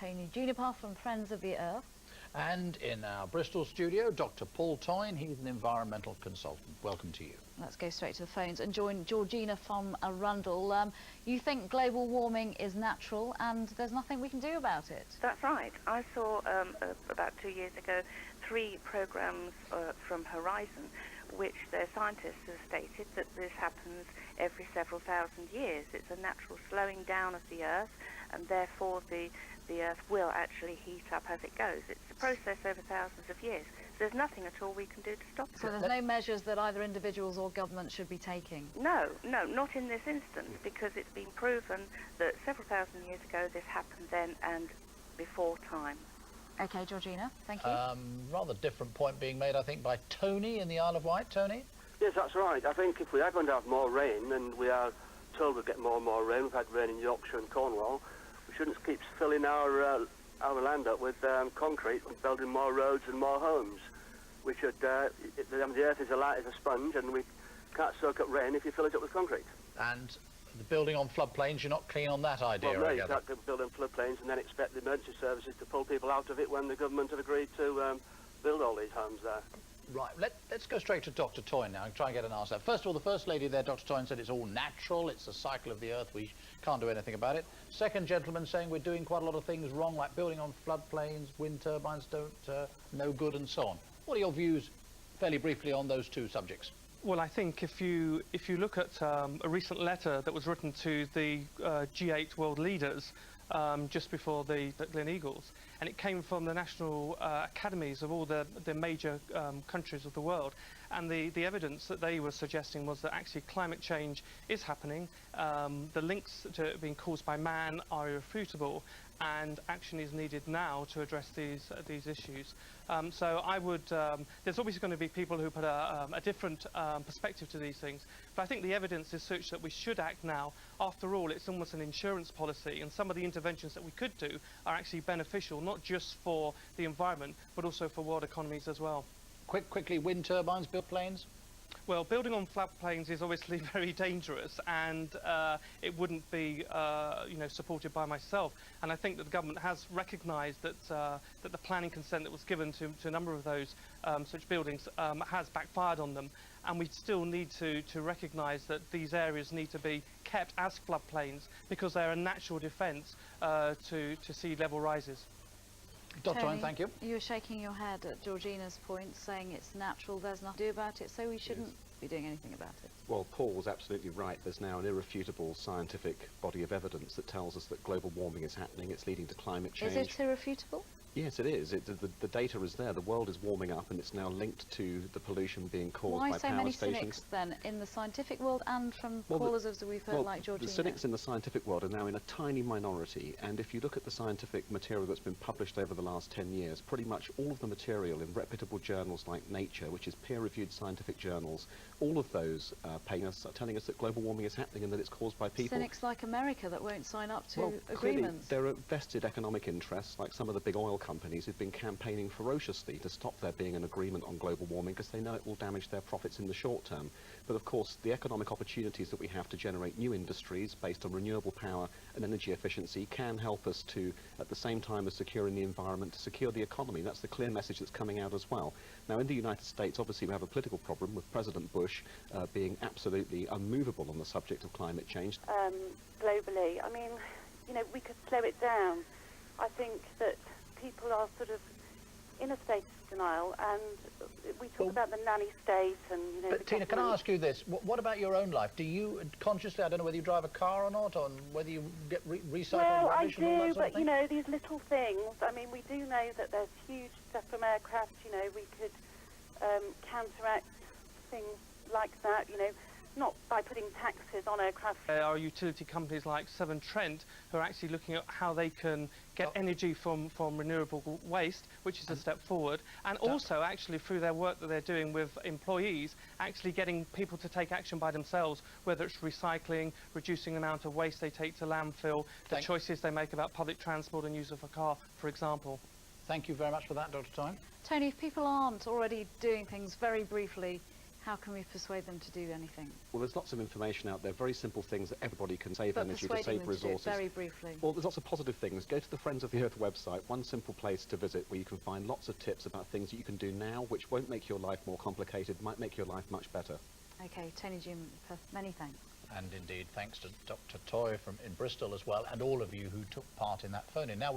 Toyne Juniper from Friends of the Earth. And in our Bristol studio, Dr. Paul Toyne. He's an environmental consultant. Welcome to you. Let's go straight to the phones and join Georgina from Arundel. You think global warming is natural and there's nothing we can do about it? That's right. I saw about 2 years ago 3 programmes from Horizon, which their scientists have stated that this happens every several thousand years. It's a natural slowing down of the Earth, and therefore the Earth will actually heat up as it goes. It's a process over thousands of years. So there's nothing at all we can do to stop it. So there's no measures that either individuals or governments should be taking? No, not in this instance, because it's been proven that several thousand years ago this happened then and before time. OK, Georgina, thank you. Rather different point being made, I think, by Tony in the Isle of Wight. Tony? Yes, that's right. I think if we are going to have more rain, and we are told we'll get more and more rain, we've had rain in Yorkshire and Cornwall, we shouldn't keep filling our land up with concrete and building more roads and more homes. We should, the Earth is a sponge, and we can't soak up rain if you fill it up with concrete. And the building on floodplains, you're not keen on that idea, well, no, you can't build on floodplains and then expect the emergency services to pull people out of it when the government have agreed to build all these homes there. Right, let's go straight to Dr. Toyne now and try and get an answer. First of all, the First Lady there, Dr. Toyne, said it's all natural, it's the cycle of the Earth, we can't do anything about it. Second gentleman saying we're doing quite a lot of things wrong, like building on floodplains, wind turbines no good, and so on. What are your views, fairly briefly, on those two subjects? Well, I think if you look at a recent letter that was written to the G8 world leaders just before the Gleneagles, and it came from the national academies of all the major countries of the world, and the evidence that they were suggesting was that actually climate change is happening, the links to it being caused by man are irrefutable, and action is needed now to address these issues. So I would, there's obviously going to be people who put a different perspective to these things, but I think the evidence is such that we should act now. After all, it's almost an insurance policy, and some of the interventions that we could do are actually beneficial, not just for the environment, but also for world economies as well. Quickly, wind turbines, built planes? Well, building on floodplains is obviously very dangerous, and it wouldn't be, supported by myself. And I think that the government has recognised that that the planning consent that was given to a number of those such buildings has backfired on them. And we still need to recognise that these areas need to be kept as floodplains because they're a natural defence to sea level rises. Dr. Toyne, thank you. You were shaking your head at Georgina's point, saying it's natural, there's nothing to do about it, so we shouldn't be doing anything about it. Well, Paul was absolutely right. There's now an irrefutable scientific body of evidence that tells us that global warming is happening. It's leading to climate change. Is it irrefutable? Yes, it is. The data is there. The world is warming up, and it's now linked to the pollution being caused by power stations. Why so many cynics, then, in the scientific world and from callers as we've heard, like Georgina? The cynics in the scientific world are now in a tiny minority, and if you look at the scientific material that's been published over the last 10 years, pretty much all of the material in reputable journals like Nature, which is peer-reviewed scientific journals, all of those are telling us that global warming is happening and that it's caused by people. Cynics like America that won't sign up to agreements. Clearly, there are vested economic interests, like some of the big oil companies who've been campaigning ferociously to stop there being an agreement on global warming because they know it will damage their profits in the short term. But of course, the economic opportunities that we have to generate new industries based on renewable power and energy efficiency can help us to, at the same time as securing the environment, to secure the economy. That's the clear message that's coming out as well. Now, in the United States, obviously, we have a political problem with President Bush being absolutely unmovable on the subject of climate change. Globally, I mean, we could slow it down. I think that people are sort of in a state of denial, and we talk about the nanny state and, But Tina, can I ask you this? What about your own life? Do you consciously, I don't know whether you drive a car or not, or whether you get recycled rubbish and all that sort of thing? But, these little things, I mean, we do know that there's huge stuff from aircraft, we could counteract things like that, not by putting taxes on aircraft. There are utility companies like Severn Trent who are actually looking at how they can get energy from renewable waste, which is a step forward, and also actually through their work that they're doing with employees, actually getting people to take action by themselves, whether it's recycling, reducing the amount of waste they take to landfill, the choices they make about public transport and use of a car, for example. Thank you very much for that, Dr. Toyne. Tony, if people aren't already doing things very briefly, How can we persuade them to do anything? Well, there's lots of information out there, very simple things that everybody can save But energy, to persuading save them to do it resources. very briefly. Well, there's lots of positive things. Go to the Friends of the Earth website, one simple place to visit where you can find lots of tips about things that you can do now which won't make your life more complicated, might make your life much better. Okay, Tony, Juniper, many thanks. And indeed, thanks to Dr. Toyne in Bristol as well, and all of you who took part in that phone-in. Now